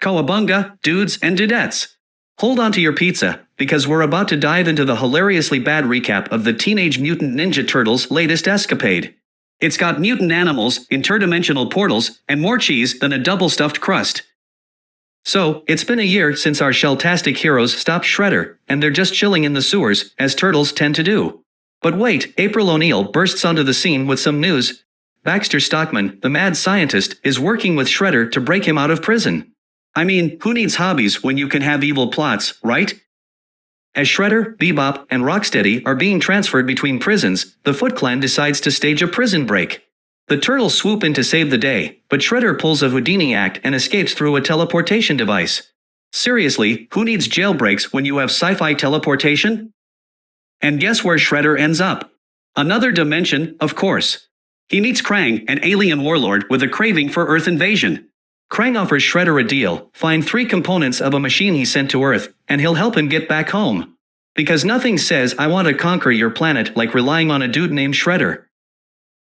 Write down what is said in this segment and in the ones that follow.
Cowabunga, dudes and dudettes. Hold on to your pizza, because we're about to dive into the hilariously bad recap of the Teenage Mutant Ninja Turtles' latest escapade. It's got mutant animals, interdimensional portals, and more cheese than a double-stuffed crust. So, it's been a year since our shelltastic heroes stopped Shredder, and they're just chilling in the sewers, as turtles tend to do. But wait, April O'Neil bursts onto the scene with some news. Baxter Stockman, the mad scientist, is working with Shredder to break him out of prison. I mean, who needs hobbies when you can have evil plots, right? As Shredder, Bebop, and Rocksteady are being transferred between prisons, the Foot Clan decides to stage a prison break. The Turtles swoop in to save the day, but Shredder pulls a Houdini act and escapes through a teleportation device. Seriously, who needs jailbreaks when you have sci-fi teleportation? And guess where Shredder ends up? Another dimension, of course. He meets Krang, an alien warlord with a craving for Earth invasion. Krang offers Shredder a deal: find 3 components of a machine he sent to Earth, and he'll help him get back home. Because nothing says I want to conquer your planet like relying on a dude named Shredder.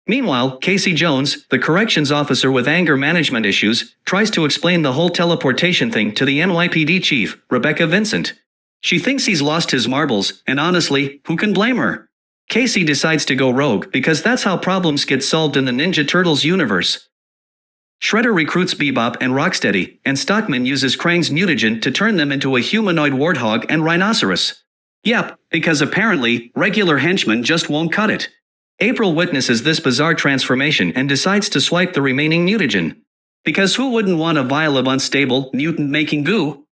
Meanwhile, Casey Jones, the corrections officer with anger management issues, tries to explain the whole teleportation thing to the NYPD chief, Rebecca Vincent. She thinks he's lost his marbles, and honestly, who can blame her? Casey decides to go rogue because that's how problems get solved in the Ninja Turtles universe. Shredder recruits Bebop and Rocksteady, and Stockman uses Krang's mutagen to turn them into a humanoid warthog and rhinoceros. Yep, because apparently, regular henchmen just won't cut it. April witnesses this bizarre transformation and decides to swipe the remaining mutagen. Because who wouldn't want a vial of unstable, mutant-making goo?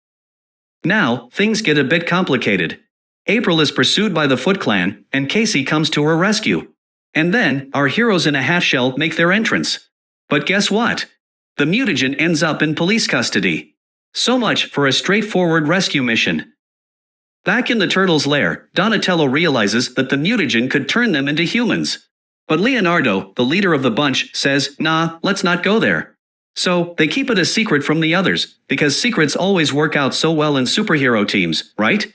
Now, things get a bit complicated. April is pursued by the Foot Clan, and Casey comes to her rescue. And then, our heroes in a half-shell make their entrance. But guess what? The mutagen ends up in police custody. So much for a straightforward rescue mission. Back in the Turtles' lair, Donatello realizes that the mutagen could turn them into humans. But Leonardo, the leader of the bunch, says, nah, let's not go there. So, they keep it a secret from the others, because secrets always work out so well in superhero teams, right?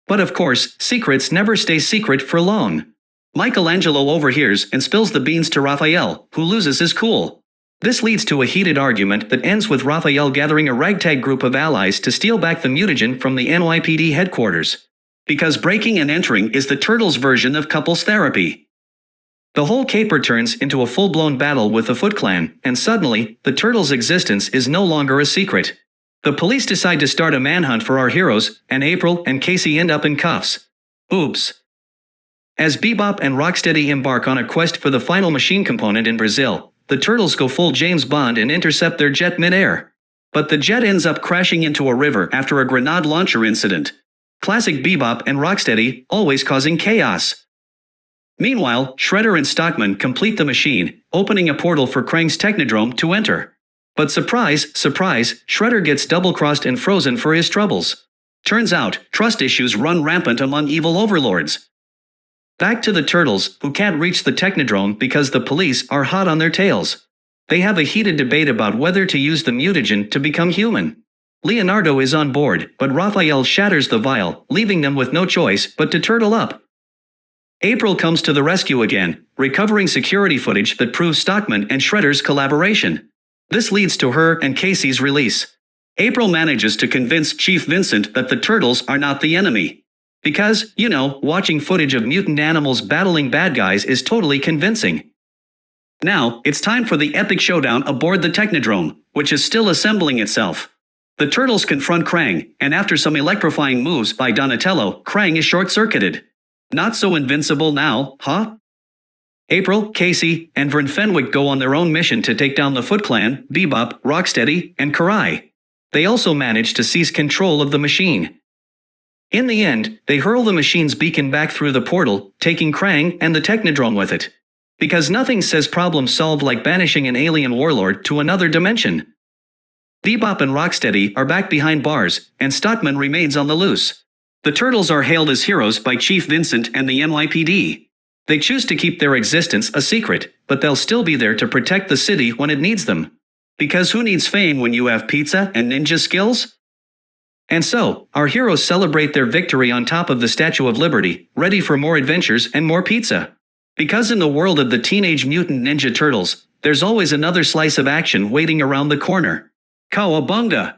But of course, secrets never stay secret for long. Michelangelo overhears and spills the beans to Raphael, who loses his cool. This leads to a heated argument that ends with Raphael gathering a ragtag group of allies to steal back the mutagen from the NYPD headquarters. Because breaking and entering is the Turtles' version of couples therapy. The whole caper turns into a full-blown battle with the Foot Clan, and suddenly, the Turtles' existence is no longer a secret. The police decide to start a manhunt for our heroes, and April and Casey end up in cuffs. Oops. As Bebop and Rocksteady embark on a quest for the final machine component in Brazil, the Turtles go full James Bond and intercept their jet mid-air. But the jet ends up crashing into a river after a grenade launcher incident. Classic Bebop and Rocksteady, always causing chaos. Meanwhile, Shredder and Stockman complete the machine, opening a portal for Krang's Technodrome to enter. But surprise, surprise, Shredder gets double-crossed and frozen for his troubles. Turns out, trust issues run rampant among evil overlords. Back to the Turtles, who can't reach the Technodrome because the police are hot on their tails. They have a heated debate about whether to use the mutagen to become human. Leonardo is on board, but Raphael shatters the vial, leaving them with no choice but to turtle up. April comes to the rescue again, recovering security footage that proves Stockman and Shredder's collaboration. This leads to her and Casey's release. April manages to convince Chief Vincent that the Turtles are not the enemy. Because, you know, watching footage of mutant animals battling bad guys is totally convincing. Now, it's time for the epic showdown aboard the Technodrome, which is still assembling itself. The Turtles confront Krang, and after some electrifying moves by Donatello, Krang is short-circuited. Not so invincible now, huh? April, Casey, and Vern Fenwick go on their own mission to take down the Foot Clan, Bebop, Rocksteady, and Karai. They also manage to seize control of the machine. In the end, they hurl the machine's beacon back through the portal, taking Krang and the Technodrome with it. Because nothing says problem solved like banishing an alien warlord to another dimension. Bebop and Rocksteady are back behind bars, and Stockman remains on the loose. The Turtles are hailed as heroes by Chief Vincent and the NYPD. They choose to keep their existence a secret, but they'll still be there to protect the city when it needs them. Because who needs fame when you have pizza and ninja skills? And so, our heroes celebrate their victory on top of the Statue of Liberty, ready for more adventures and more pizza. Because in the world of the Teenage Mutant Ninja Turtles, there's always another slice of action waiting around the corner. Cowabunga!